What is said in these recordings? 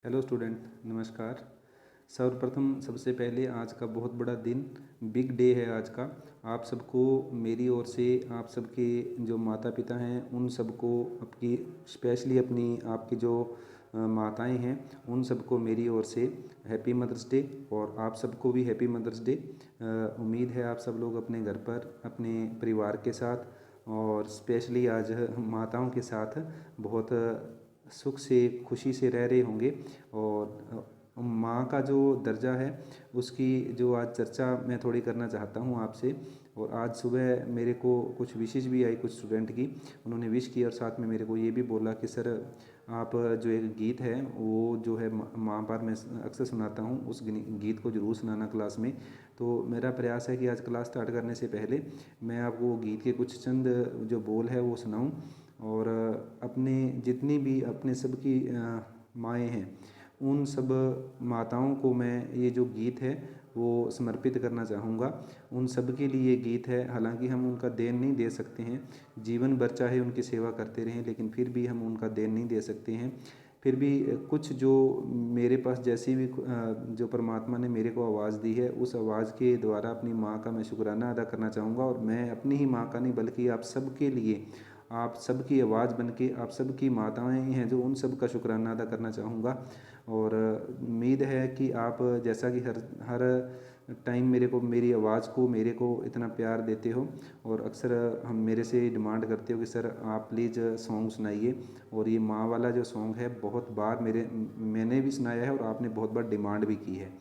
Hello student, नमस्कार। सर्वप्रथम सबसे पहले आज का बहुत बड़ा दिन, बिग डे है आज का। आप सबको मेरी ओर से, आप सबके जो माता पिता हैं उन सबको, आपकी स्पेशली अपनी आपकी जो माताएं हैं उन सबको मेरी ओर से हैप्पी मदर्स डे। और आप सबको भी हैप्पी मदर्स डे। उम्मीद है आप सब लोग अपने घर पर अपने परिवार के साथ और स्पेशली आज माताओं के साथ बहुत सुख से खुशी से रह रहे होंगे। और माँ का जो दर्जा है उसकी जो आज चर्चा मैं थोड़ी करना चाहता हूँ आपसे। और आज सुबह मेरे को कुछ विशेष भी आई कुछ स्टूडेंट की, उन्होंने विश की और साथ में मेरे को ये भी बोला कि सर आप जो एक गीत है वो जो है माँ पर मैं अक्सर सुनाता हूँ, उस गीत को ज़रूर सुनाना क्लास में। तो मेरा प्रयास है कि आज क्लास स्टार्ट करने से पहले मैं आपको वो गीत के कुछ चंद जो बोल है वो सुनाऊँ। और अपने जितनी भी अपने सबकी माएँ हैं उन सब माताओं को मैं ये जो गीत है वो समर्पित करना चाहूँगा। उन सब के लिए ये गीत है, हालांकि हम उनका देन नहीं दे सकते हैं, जीवन भर चाहे उनकी सेवा करते रहें लेकिन फिर भी हम उनका देन नहीं दे सकते हैं। फिर भी कुछ जो मेरे पास जैसी भी जो परमात्मा ने मेरे को आवाज़ दी है उस आवाज़ के द्वारा अपनी माँ का मैं शुक्राना अदा करना चाहूँगा। और मैं अपनी ही माँ का नहीं बल्कि आप सबके लिए, आप सबकी आवाज़ बन के आप सबकी माताएं हैं जो उन सब का शुक्राना अदा करना चाहूँगा। और उम्मीद है कि आप जैसा कि हर हर टाइम मेरे को मेरी आवाज़ को मेरे को इतना प्यार देते हो और अक्सर हम मेरे से डिमांड करते हो कि सर आप प्लीज़ सॉन्ग सुनाइए। और ये माँ वाला जो सॉन्ग है बहुत बार मैंने भी सुनाया है और आपने बहुत बार डिमांड भी की है।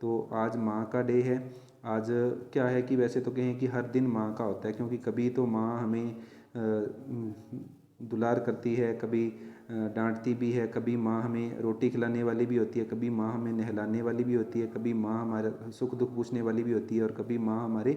तो आज माँ का डे है। आज क्या है कि वैसे तो कहें कि हर दिन माँ का होता है, क्योंकि कभी तो माँ हमें दुलार करती है, कभी डांटती भी है, कभी माँ हमें रोटी खिलाने वाली भी होती है, कभी माँ हमें नहलाने वाली भी होती है, कभी माँ हमारा सुख दुख पूछने वाली भी होती है और कभी माँ हमारे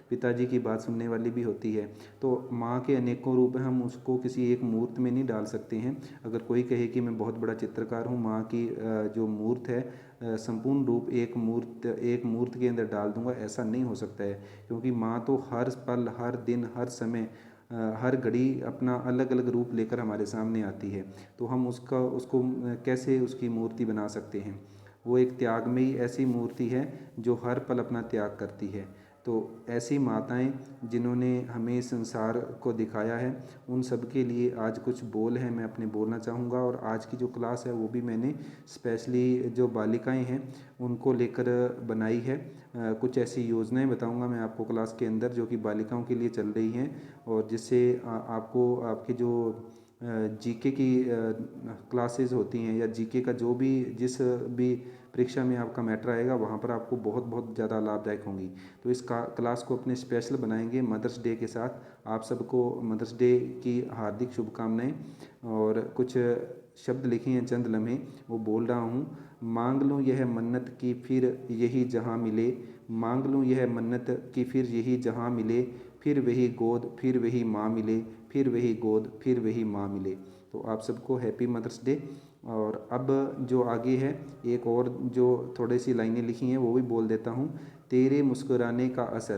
पिताजी की बात सुनने वाली भी होती है। तो माँ के अनेकों रूप हैं, हम उसको किसी एक मूर्त में नहीं डाल सकते हैं। अगर कोई कहे कि मैं बहुत बड़ा चित्रकार हूँ, माँ की जो मूर्त है संपूर्ण रूप एक मूर्त के अंदर डाल दूंगा, ऐसा नहीं हो सकता है। क्योंकि माँ तो हर पल हर दिन हर समय हर घड़ी अपना अलग अलग रूप लेकर हमारे सामने आती है। तो हम उसको कैसे उसकी मूर्ति बना सकते हैं। वो एक त्यागमयी ऐसी मूर्ति है जो हर पल अपना त्याग करती है। तो ऐसी माताएं जिन्होंने हमें संसार को दिखाया है उन सब के लिए आज कुछ बोल हैं मैं अपने बोलना चाहूँगा। और आज की जो क्लास है वो भी मैंने स्पेशली जो बालिकाएं हैं उनको लेकर बनाई है। कुछ ऐसी योजनाएं बताऊंगा मैं आपको क्लास के अंदर जो कि बालिकाओं के लिए चल रही हैं और जिससे आपको आपके जो जीके की क्लासेस होती हैं या जीके का जो भी जिस भी परीक्षा में आपका मैटर आएगा वहाँ पर आपको बहुत बहुत ज़्यादा लाभदायक होंगी। तो इस क्लास को अपने स्पेशल बनाएंगे मदर्स डे के साथ। आप सबको मदर्स डे की हार्दिक शुभकामनाएं। और कुछ शब्द लिखे हैं चंद लम्हे वो बोल रहा हूँ। मांग लूँ यह मन्नत की फिर यही जहाँ मिले, मांग लूँ यह मन्नत की फिर यही जहाँ मिले, फिर वही गोद फिर वही माँ मिले, फिर वही गोद फिर वही माँ मिले। तो आप सबको हैप्पी मदर्स डे। और अब जो आगे है एक और जो थोड़ी सी लाइनें लिखी हैं वो भी बोल देता हूँ। तेरे मुस्कुराने का असर,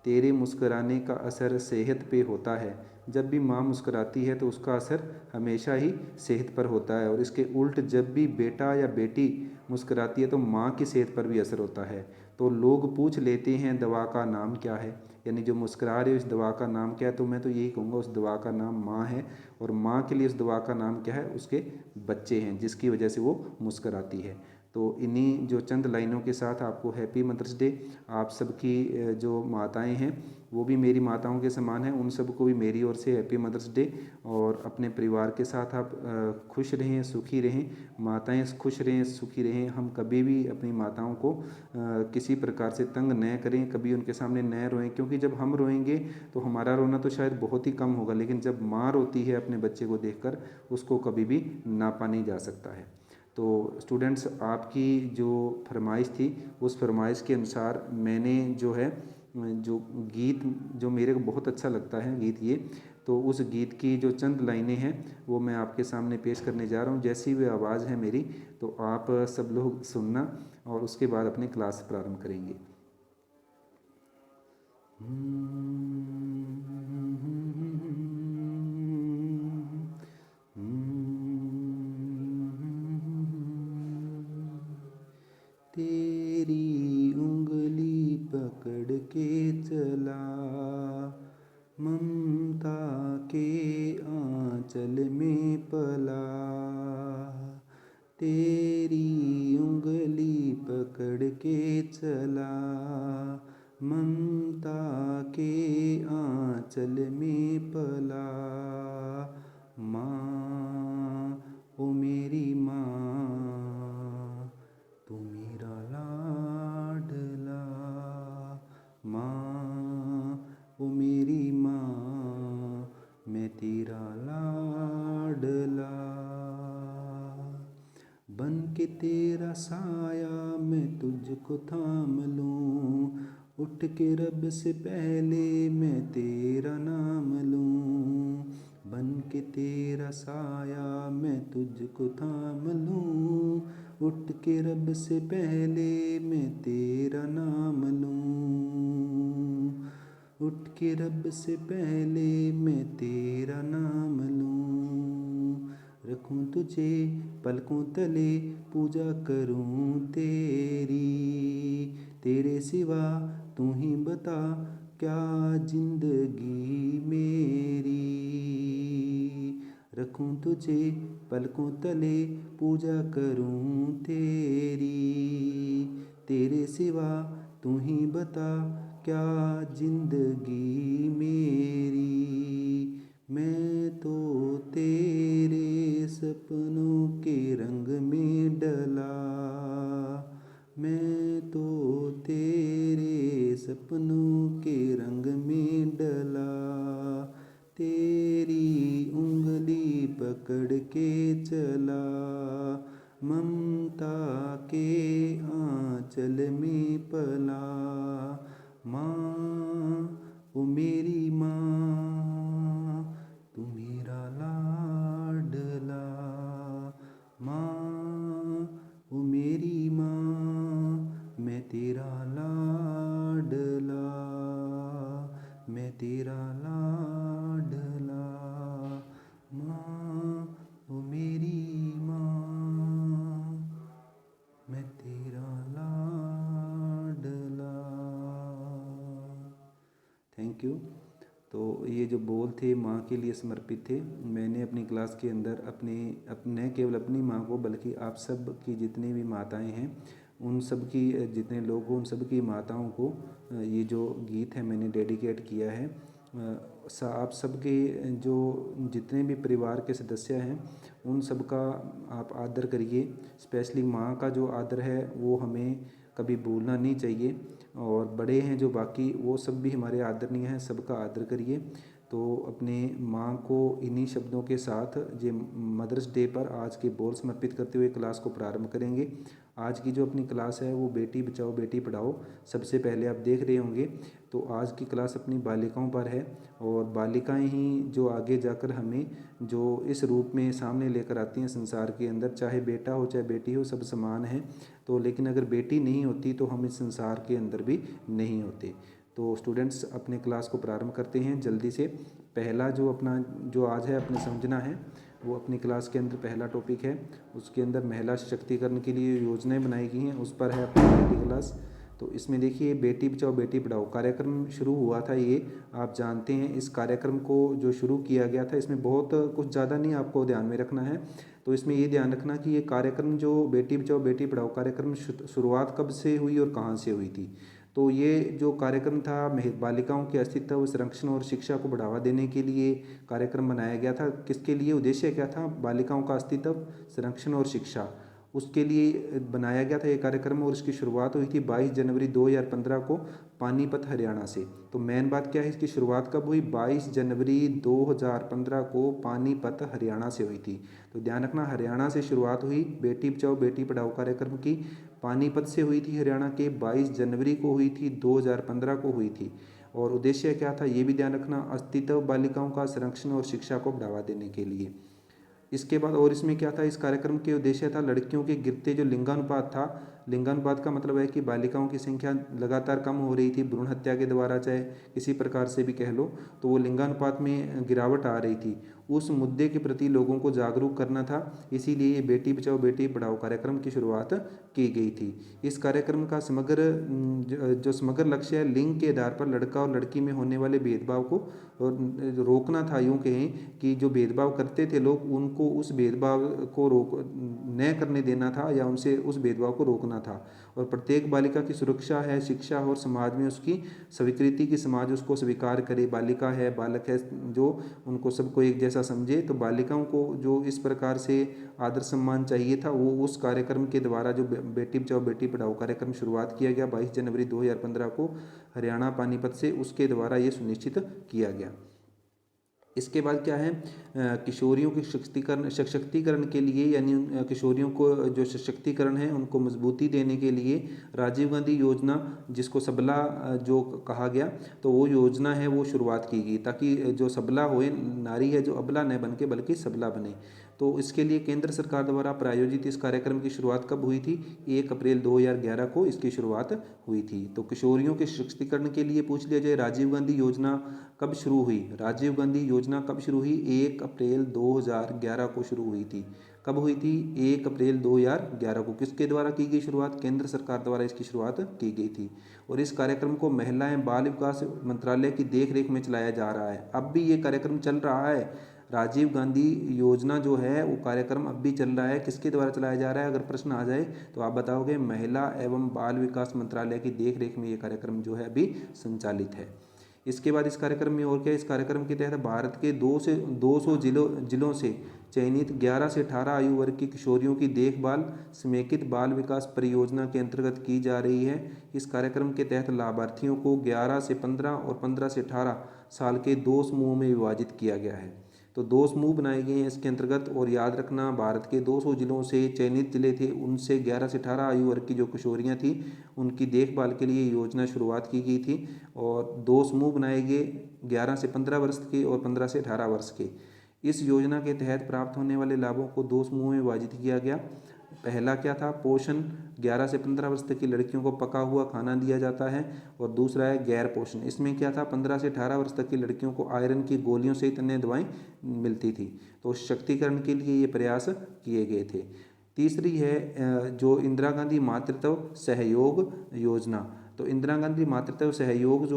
तेरे मुस्कुराने का असर सेहत पे होता है। जब भी माँ मुस्कुराती है तो उसका असर हमेशा ही सेहत पर होता है। और इसके उल्ट जब भी बेटा या बेटी मुस्कुराती है तो माँ की सेहत पर भी असर होता है। तो लोग पूछ लेते हैं दवा का नाम क्या है, यानी जो मुस्कुरा रहे हो इस दवा का नाम क्या है, तो मैं तो यही कहूँगा उस दवा का नाम माँ है। और माँ के लिए उस दवा का नाम क्या है, उसके बच्चे हैं जिसकी वजह से वो मुस्कुराती है। तो इन्हीं जो चंद लाइनों के साथ आपको हैप्पी मदर्स डे। आप सबकी जो माताएं हैं वो भी मेरी माताओं के समान हैं, उन सबको भी मेरी ओर से हैप्पी मदर्स डे। और अपने परिवार के साथ आप खुश रहें सुखी रहें, माताएं खुश रहें सुखी रहें। हम कभी भी अपनी माताओं को किसी प्रकार से तंग न करें, कभी उनके सामने न रोएं, क्योंकि जब हम रोएंगे तो हमारा रोना तो शायद बहुत ही कम होगा, लेकिन जब माँ रोती है अपने बच्चे को देखकर उसको कभी भी नापा नहीं जा सकता है। तो स्टूडेंट्स आपकी जो फरमाइश थी उस फरमाइश के अनुसार मैंने जो है जो गीत जो मेरे को बहुत अच्छा लगता है गीत ये, तो उस गीत की जो चंद लाइनें हैं वो मैं आपके सामने पेश करने जा रहा हूँ। जैसी भी आवाज़ है मेरी तो आप सब लोग सुनना और उसके बाद अपनी क्लास प्रारंभ करेंगे। उंगली पकड़ के चला, ममता के आंचल में पला। तेरी उंगली पकड़ के चला, ममता के आंचल में पला। माँ ओ मेरी माँ, तू मेरा लाडला। माँ ओ मेरी माँ, मैं तेरा लाडला। बन के तेरा साया मैं तुझको थाम लूँ, उठ के रब से पहले मैं तेरा नाम लूँ। बन के तेरा साया मैं तुझको थाम लूँ, उठ के रब से पहले मैं तेरा नाम लूँ। उठ के रब से पहले मैं तेरा नाम लूँ। रखूँ तुझे पलकों तले, पूजा करूँ तेरी। तेरे सिवा तू ही बता क्या जिंदगी मेरी। रखूँ तुझे पलकों तले, पूजा करूँ तेरी। तेरे सिवा तू ही बता क्या जिंदगी मेरी। मैं तो तेरे सपनों के रंग में डला, मैं तो तेरे सपनों के रंग में डला। तेरी उंगली पकड़ के चला, ममता के आंचल में पला। माँ ओ मेरी माँ, तू मेरा लाडला। माँ ओ मेरी माँ, मैं तेरा लाडला। मैं तेरा लाडला। माँ ओ मेरी माँ, मैं तेरा लाडला। Thank you. तो ये जो बोल थे माँ के लिए समर्पित थे। मैंने अपनी क्लास के अंदर न केवल अपनी माँ को बल्कि आप सब की जितनी भी माताएं हैं, उन सब की जितने लोग हों उन सब की माताओं को ये जो गीत है मैंने डेडिकेट किया है। आप सबके जो जितने भी परिवार के सदस्य हैं उन सब का आप आदर करिए। स्पेशली माँ का जो आदर है वो हमें कभी भूलना नहीं चाहिए। और बड़े हैं जो बाकी वो सब भी हमारे आदरणीय हैं, सबका आदर करिए। तो अपने माँ को इन्हीं शब्दों के साथ ये मदर्स डे पर आज के बोल समर्पित करते हुए क्लास को प्रारंभ करेंगे। आज की जो अपनी क्लास है वो बेटी बचाओ बेटी पढ़ाओ सबसे पहले आप देख रहे होंगे। तो आज की क्लास अपनी बालिकाओं पर है और बालिकाएं ही जो आगे जाकर हमें जो इस रूप में सामने लेकर आती हैं संसार के अंदर, चाहे बेटा हो चाहे बेटी हो सब समान हैं। तो लेकिन अगर बेटी नहीं होती तो हम इस संसार के अंदर भी नहीं होते। तो स्टूडेंट्स अपने क्लास को प्रारंभ करते हैं जल्दी से। पहला जो अपना जो आज है अपने समझना है वो अपनी क्लास के अंदर पहला टॉपिक है। उसके अंदर महिला सशक्तिकरण के लिए योजनाएं बनाई गई हैं, उस पर है अपनी पहली क्लास। तो इसमें देखिए बेटी बचाओ बेटी पढ़ाओ कार्यक्रम शुरू हुआ था। ये आप जानते हैं इस कार्यक्रम को जो शुरू किया गया था इसमें बहुत कुछ ज़्यादा नहीं आपको ध्यान में रखना है। तो इसमें ये ध्यान रखना कि ये कार्यक्रम जो बेटी बचाओ बेटी पढ़ाओ कार्यक्रम शुरुआत कब से हुई और कहाँ से हुई थी। तो ये जो कार्यक्रम था बालिकाओं के अस्तित्व संरक्षण और शिक्षा को बढ़ावा देने के लिए कार्यक्रम बनाया गया था। किसके लिए, उद्देश्य क्या था, बालिकाओं का अस्तित्व संरक्षण और शिक्षा, उसके लिए बनाया गया था ये कार्यक्रम। और इसकी शुरुआत हुई थी 22 जनवरी 2015 को पानीपत हरियाणा से। तो मेन बात क्या है, इसकी शुरुआत कब हुई, 22 जनवरी 2015 को पानीपत हरियाणा से हुई थी। तो ध्यान रखना हरियाणा से शुरुआत हुई बेटी बचाओ बेटी पढ़ाओ कार्यक्रम की। पानीपत से हुई थी हरियाणा के, 22 जनवरी को हुई थी, 2015 को हुई थी। और उद्देश्य क्या था ये भी ध्यान रखना, अस्तित्व बालिकाओं का संरक्षण और शिक्षा को बढ़ावा देने के लिए। इसके बाद और इसमें क्या था, इस कार्यक्रम के उद्देश्य था लड़कियों के गिरते जो लिंगानुपात था। लिंगानुपात का मतलब है कि बालिकाओं की संख्या लगातार कम हो रही थी भ्रूण हत्या के द्वारा, चाहे किसी प्रकार से भी कह लो, तो वो लिंगानुपात में गिरावट आ रही थी। उस मुद्दे के प्रति लोगों को जागरूक करना था। इसीलिए ये बेटी बचाओ बेटी पढ़ाओ कार्यक्रम की शुरुआत की गई थी। इस कार्यक्रम का जो समग्र लक्ष्य है, लिंग के आधार पर लड़का और लड़की में होने वाले भेदभाव को रोकना था। यूँ कहें कि जो भेदभाव करते थे लोग, उनको उस भेदभाव को न करने देना था या उनसे उस भेदभाव को रोकना था। और प्रत्येक बालिका की सुरक्षा है, शिक्षा और समाज में उसकी स्वीकृति की समाज उसको स्वीकार करे। बालिका है, बालक है, जो उनको सबको एक जैसा समझे। तो बालिकाओं को जो इस प्रकार से आदर सम्मान चाहिए था, वो उस कार्यक्रम के द्वारा, जो बेटी बचाओ बेटी पढ़ाओ कार्यक्रम शुरुआत किया गया 22 जनवरी 2015 को हरियाणा पानीपत से, उसके द्वारा ये सुनिश्चित किया गया। इसके बाद क्या है, किशोरियों के सशक्तिकरण के लिए, यानी किशोरियों को जो सशक्तिकरण है उनको मजबूती देने के लिए राजीव गांधी योजना, जिसको सबला जो कहा गया, तो वो योजना है वो शुरुआत की गई, ताकि जो सबला होए, नारी है जो अबला न बन के बल्कि सबला बने। तो इसके लिए केंद्र सरकार द्वारा प्रायोजित इस कार्यक्रम की शुरुआत कब हुई थी? 1 अप्रैल 2011 को इसकी शुरुआत हुई थी। तो किशोरियों के सशक्तिकरण के लिए पूछ लिया जाए, राजीव गांधी योजना कब शुरू हुई? राजीव गांधी योजना कब शुरू हुई? 1 अप्रैल 2011 को शुरू हुई थी। कब हुई थी? 1 अप्रैल 2011 को। किसके द्वारा की गई शुरुआत? केंद्र सरकार द्वारा इसकी शुरुआत की गई थी। और इस कार्यक्रम को महिला एवं बाल विकास मंत्रालय की देखरेख में चलाया जा रहा है। अब भी ये कार्यक्रम चल रहा है। राजीव गांधी योजना जो है वो कार्यक्रम अब भी चल रहा है। किसके द्वारा चलाया जा रहा है? अगर प्रश्न आ जाए तो आप बताओगे महिला एवं बाल विकास मंत्रालय की देखरेख में ये कार्यक्रम जो है अभी संचालित है। इसके बाद इस कार्यक्रम में और क्या? इस कार्यक्रम के तहत भारत के 200 जिलों से चयनित 11 से 18 आयु वर्ग की किशोरियों की देखभाल समेकित बाल विकास परियोजना के अंतर्गत की जा रही है। इस कार्यक्रम के तहत लाभार्थियों को 11 से 15 और 15 से 18 साल के 2 समूहों में विभाजित किया गया है। तो 2 समूह बनाए गए हैं इसके अंतर्गत। और याद रखना, भारत के 200 जिलों से चयनित जिले थे, उनसे 11 से 18 आयु वर्ग की जो किशोरियाँ थी, उनकी देखभाल के लिए योजना शुरुआत की गई थी। और 2 समूह बनाए गए, 11 से 15 वर्ष के और 15 से 18 वर्ष के। इस योजना के तहत प्राप्त होने वाले लाभों को 2 समूह में विभाजित किया गया। पहला क्या था? पोषण, 11 से 15 वर्ष तक की लड़कियों को पका हुआ खाना दिया जाता है। और दूसरा है गैर पोषण। इसमें क्या था? 15 से 18 वर्ष तक की लड़कियों को आयरन की गोलियों सहित अन्य दवाएं मिलती थी। तो सशक्तिकरण के लिए ये प्रयास किए गए थे। तीसरी है जो इंदिरा गांधी मातृत्व सहयोग योजना। तो इंदिरा गांधी मातृत्व सहयोग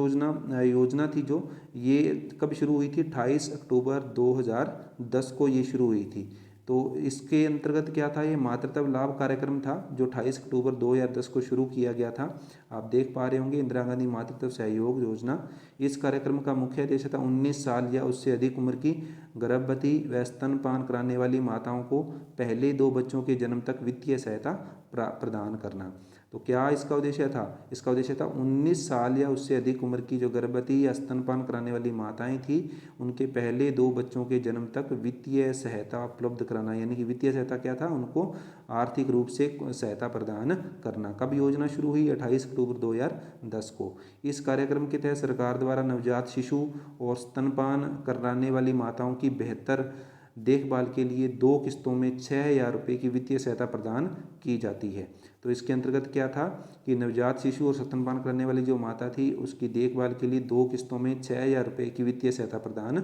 योजना थी जो, ये कब शुरू हुई थी? 28 अक्टूबर 2010 को ये शुरू हुई थी। तो इसके अंतर्गत क्या था? ये मातृत्व लाभ कार्यक्रम था जो 28 अक्टूबर 2010 को शुरू किया गया था। आप देख पा रहे होंगे इंदिरा गांधी मातृत्व सहयोग योजना। इस कार्यक्रम का मुख्य उद्देश्य था 19 साल या उससे अधिक उम्र की गर्भवती व स्तनपान कराने वाली माताओं को पहले 2 बच्चों के जन्म तक वित्तीय सहायता प्रदान करना। तो क्या इसका उद्देश्य था? इसका उद्देश्य था 19 साल या उससे अधिक उम्र की जो गर्भवती या स्तनपान कराने वाली माताएं थी, उनके पहले 2 बच्चों के जन्म तक वित्तीय सहायता उपलब्ध कराना। यानी कि वित्तीय सहायता क्या था? उनको आर्थिक रूप से सहायता प्रदान करना। कब योजना शुरू हुई? 28 अक्टूबर 2010 को। इस कार्यक्रम के तहत सरकार द्वारा नवजात शिशु और स्तनपान कराने वाली माताओं की बेहतर देखभाल के लिए 2 किस्तों में 6,000 रुपये की वित्तीय सहायता प्रदान की जाती है। तो इसके अंतर्गत क्या था कि नवजात शिशु और स्तनपान करने वाली जो माता थी, उसकी देखभाल के लिए 2 किस्तों में 6,000 रुपये की वित्तीय सहायता प्रदान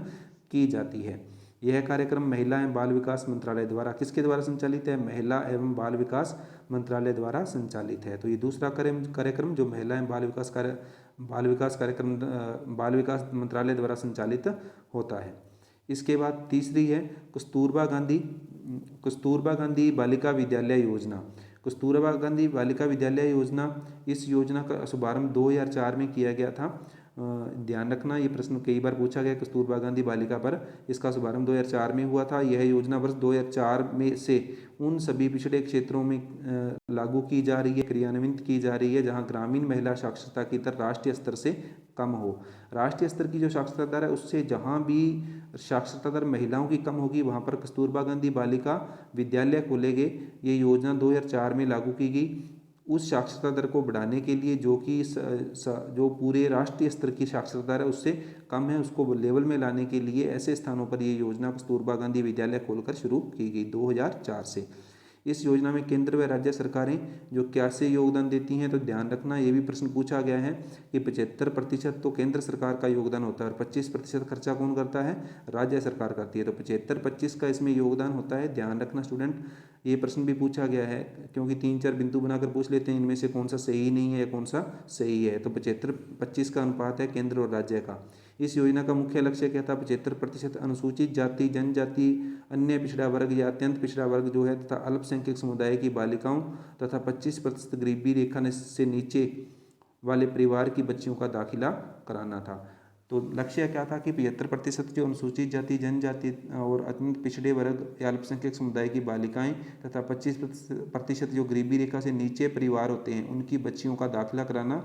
की जाती है। यह कार्यक्रम महिला एवं बाल विकास मंत्रालय द्वारा, किसके द्वारा संचालित है? महिला एवं बाल विकास मंत्रालय द्वारा संचालित है। तो ये दूसरा कार्यक्रम जो महिला एवं बाल विकास मंत्रालय द्वारा संचालित होता है। इसके बाद तीसरी है कस्तूरबा गांधी बालिका विद्यालय योजना। कस्तूरबा गांधी बालिका विद्यालय योजना, इस योजना का शुभारंभ 2004 में किया गया था। ध्यान रखना, ये प्रश्न कई बार पूछा गया कस्तूरबा गांधी बालिका पर। इसका शुभारंभ 2004 में हुआ था। यह योजना वर्ष 2004 में से उन सभी पिछड़े क्षेत्रों में लागू की जा रही है, क्रियान्वित की जा रही है, जहां ग्रामीण महिला साक्षरता की दर राष्ट्रीय स्तर से कम हो। राष्ट्रीय स्तर की जो साक्षरता दर है, उससे जहां भी साक्षरता दर महिलाओं की कम होगी, वहां पर कस्तूरबा गांधी बालिका विद्यालय खोलेंगे। ये योजना 2004 में लागू की गई। उस साक्षरता दर को बढ़ाने के लिए, जो कि जो पूरे राष्ट्रीय स्तर की साक्षरता दर है उससे कम है, उसको लेवल में लाने के लिए ऐसे स्थानों पर ये योजना कस्तूरबा गांधी विद्यालय खोलकर शुरू की गई 2004 से। इस योजना में केंद्र व राज्य सरकारें जो कैसे योगदान देती हैं, तो ध्यान रखना ये भी प्रश्न पूछा गया है कि 75% तो केंद्र सरकार का योगदान होता है और 25% खर्चा कौन करता है, राज्य सरकार करती है। तो 75-25 का इसमें योगदान होता है, ध्यान रखना स्टूडेंट। ये प्रश्न भी पूछा गया है क्योंकि 3-4 बिंदु बनाकर पूछ लेते हैं इनमें से कौन सा सही नहीं है या कौन सा सही है। तो 75-25 का अनुपात है केंद्र और राज्य का। इस योजना का मुख्य लक्ष्य क्या था, 75% अनुसूचित जाति, जनजाति, अन्य पिछड़ा वर्ग या अत्यंत पिछड़ा वर्ग जो है तथा अल्पसंख्यक समुदाय की बालिकाओं तथा 25% गरीबी रेखा से नीचे वाले परिवार की बच्चियों का दाखिला कराना था। तो लक्ष्य क्या था कि 75% जो अनुसूचित जाति, जनजाति और अत्यंत पिछड़े वर्ग या अल्पसंख्यक समुदाय की बालिकाएं तथा 25% जो गरीबी रेखा से नीचे परिवार होते हैं उनकी बच्चियों का दाखिला कराना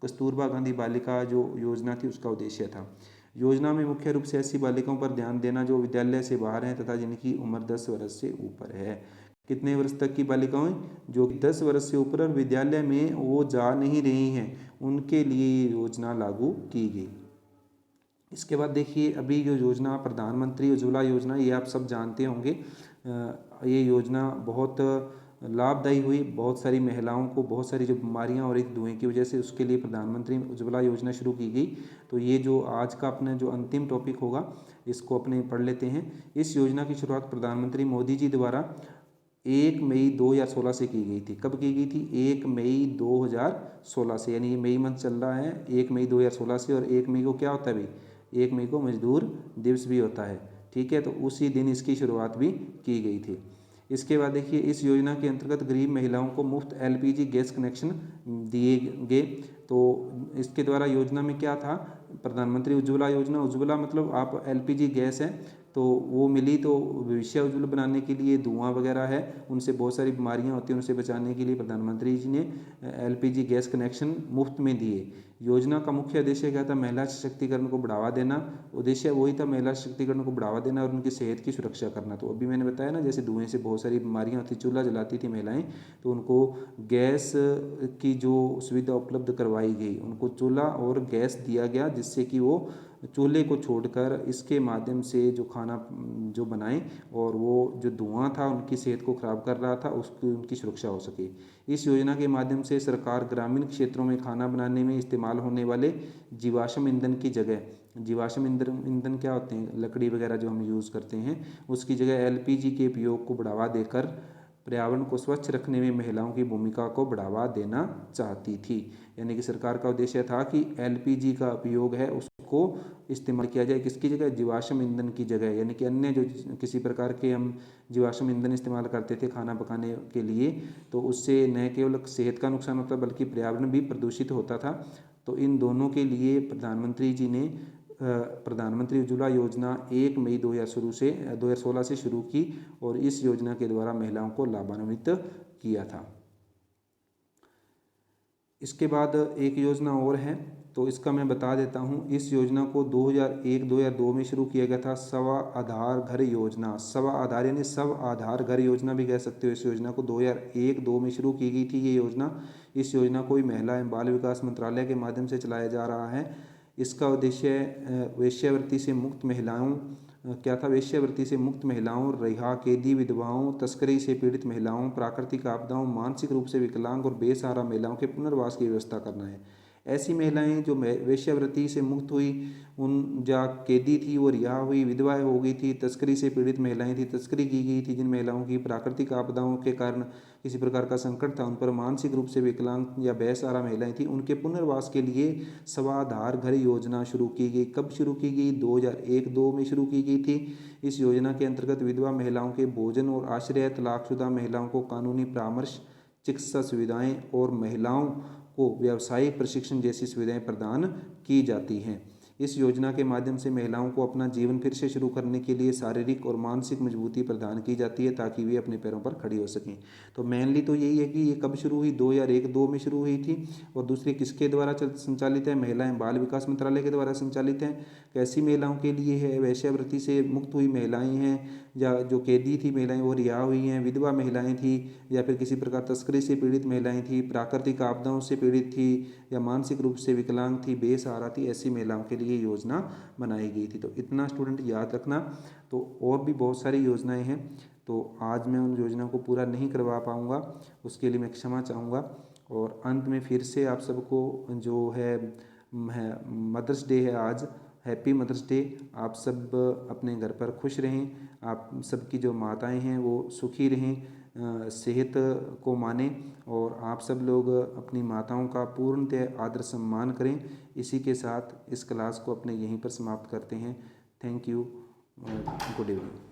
कस्तूरबा गांधी बालिका जो योजना थी उसका उद्देश्य था। योजना में मुख्य रूप से ऐसी बालिकाओं पर ध्यान देना जो विद्यालय से बाहर हैं तथा जिनकी उम्र 10 वर्ष से ऊपर है। कितने वर्ष तक की बालिकाएं, जो 10 वर्ष से ऊपर और विद्यालय में वो जा नहीं रही हैं, उनके लिए ये योजना लागू की गई। इसके बाद देखिए अभी जो योजना प्रधानमंत्री उज्ज्वला योजना, ये आप सब जानते होंगे। ये योजना बहुत लाभदायी हुई, बहुत सारी महिलाओं को बहुत सारी जो बीमारियां हो रही थी धुएं की वजह से, उसके लिए प्रधानमंत्री उज्ज्वला योजना शुरू की गई। तो ये जो आज का अपना जो अंतिम टॉपिक होगा इसको अपने पढ़ लेते हैं। इस योजना की शुरुआत प्रधानमंत्री मोदी जी द्वारा 1 मई 2016 से की गई थी। कब की गई थी, 1 मई 2016 से, यानी ये मई मंथ चल रहा है 1 मई 2016 से। और 1 मई को क्या होता है भाई, 1 मई को मजदूर दिवस भी होता है, ठीक है। तो उसी दिन इसकी शुरुआत भी की गई थी। इसके बाद देखिए इस योजना के अंतर्गत गरीब महिलाओं को मुफ्त एलपीजी गैस कनेक्शन दिए गए। तो इसके द्वारा योजना में क्या था, प्रधानमंत्री उज्ज्वला योजना, उज्ज्वला मतलब आप एलपीजी गैस है तो वो मिली, तो भविष्य उज्ज्वल बनाने के लिए धुआं वगैरह है उनसे बहुत सारी बीमारियां होती हैं, उनसे बचाने के लिए प्रधानमंत्री जी ने एलपीजी गैस कनेक्शन मुफ्त में दिए। योजना का मुख्य उद्देश्य क्या था, महिला सशक्तिकरण को बढ़ावा देना। उद्देश्य वही था, महिला सशक्तिकरण को बढ़ावा देना और उनकी सेहत की सुरक्षा करना। तो अभी मैंने बताया ना, जैसे धुएं से बहुत सारी बीमारियां होती, चूल्हा जलाती थी महिलाएं, तो उनको गैस की जो सुविधा उपलब्ध करवाई गई, उनको चूल्हा और गैस दिया गया जिससे कि वो चूल्हे को छोड़कर इसके माध्यम से जो खाना जो बनाएं और वो जो धुआं था उनकी सेहत को खराब कर रहा था उसकी उनकी सुरक्षा हो सके। इस योजना के माध्यम से सरकार ग्रामीण क्षेत्रों में खाना बनाने में इस्तेमाल होने वाले जीवाश्म ईंधन की जगह, जीवाश्म ईंधन क्या होते हैं, लकड़ी वगैरह जो हम यूज़ करते हैं, उसकी जगह एलपीजी के उपयोग को बढ़ावा देकर पर्यावरण को स्वच्छ रखने में महिलाओं की भूमिका को बढ़ावा देना चाहती थी। यानी कि सरकार का उद्देश्य था कि एलपीजी का उपयोग है उसको इस्तेमाल किया जाए, किसकी जगह, जीवाश्म ईंधन की जगह। यानी कि अन्य जो किसी प्रकार के हम जीवाश्म ईंधन इस्तेमाल करते थे खाना पकाने के लिए, तो उससे न केवल सेहत का नुकसान होता बल्कि पर्यावरण भी प्रदूषित होता था। तो इन दोनों के लिए प्रधानमंत्री जी ने प्रधानमंत्री उज्ज्वला योजना 1 मई 2016 से शुरू की और इस योजना के द्वारा महिलाओं को लाभान्वित किया था। इसके बाद एक योजना और है तो इसका मैं बता देता हूँ। इस योजना को 2001-2002 में शुरू किया गया था, स्व आधार घर योजना। स्व आधार यानी स्व आधार घर योजना भी कह सकते हो। इस योजना को 2001-2 में शुरू की गई थी ये योजना। इस योजना को महिला एवं बाल विकास मंत्रालय के माध्यम से चलाया जा रहा है। इसका उद्देश्य वेश्यावृत्ति से मुक्त महिलाओं क्या था, वेश्यावृत्ति से मुक्त महिलाओं, रिहा कैदी विधवाओं, तस्करी से पीड़ित महिलाओं, प्राकृतिक आपदाओं, मानसिक रूप से विकलांग और बेसहारा महिलाओं के पुनर्वास की व्यवस्था करना है। ऐसी महिलाएं जो वेश्यावृत्ति से मुक्त हुई, उन या कैदी थी वो रिहा हुई, विधवाएं हो गई थी, तस्करी से पीड़ित महिलाएं थी, तस्करी की गई थी, जिन महिलाओं की प्राकृतिक आपदाओं के कारण किसी प्रकार का संकट था, उन पर मानसिक रूप से विकलांग या बेसहारा महिलाएं थी, उनके पुनर्वास के लिए स्वाधार घर योजना शुरू की गई। कब शुरू की गई, 2001-2 में शुरू की गई थी। इस योजना के अंतर्गत विधवा महिलाओं के भोजन और आश्रय, तलाकशुदा महिलाओं को कानूनी परामर्श, चिकित्सा सुविधाएं और महिलाओं को व्यावसायिक प्रशिक्षण जैसी सुविधाएं प्रदान की जाती हैं। इस योजना के माध्यम से महिलाओं को अपना जीवन फिर से शुरू करने के लिए शारीरिक और मानसिक मजबूती प्रदान की जाती है ताकि वे अपने पैरों पर खड़ी हो सकें। तो मेनली तो यही है कि ये कब शुरू हुई, 2001-2 में शुरू हुई थी। और दूसरी किसके द्वारा संचालित है, महिला एवं बाल विकास मंत्रालय के द्वारा संचालित है। कैसी महिलाओं के लिए है, वेश्यावृत्ति से मुक्त हुई महिलाएं हैं या जो कैदी थी महिलाएं वो रिहा हुई हैं, विधवा महिलाएं थी या फिर किसी प्रकार तस्करी से पीड़ित महिलाएं थी, प्राकृतिक आपदाओं से पीड़ित थी या मानसिक रूप से विकलांग थी, बेसहारा थी, ऐसी महिलाओं के लिए योजना बनाई गई थी। तो इतना स्टूडेंट याद रखना। तो और भी बहुत सारी योजनाएं हैं तो आज मैं उन योजना को पूरा नहीं करवा पाऊँगा, उसके लिए मैं क्षमा चाहूँगा। और अंत में फिर से आप सबको जो है मदर्स डे है आज, हैप्पी मदर्स डे। आप सब अपने घर पर खुश रहें, आप सबकी जो माताएं हैं वो सुखी रहें, सेहत को मानें, और आप सब लोग अपनी माताओं का पूर्णतः आदर सम्मान करें। इसी के साथ इस क्लास को अपने यहीं पर समाप्त करते हैं। Thank you, good evening.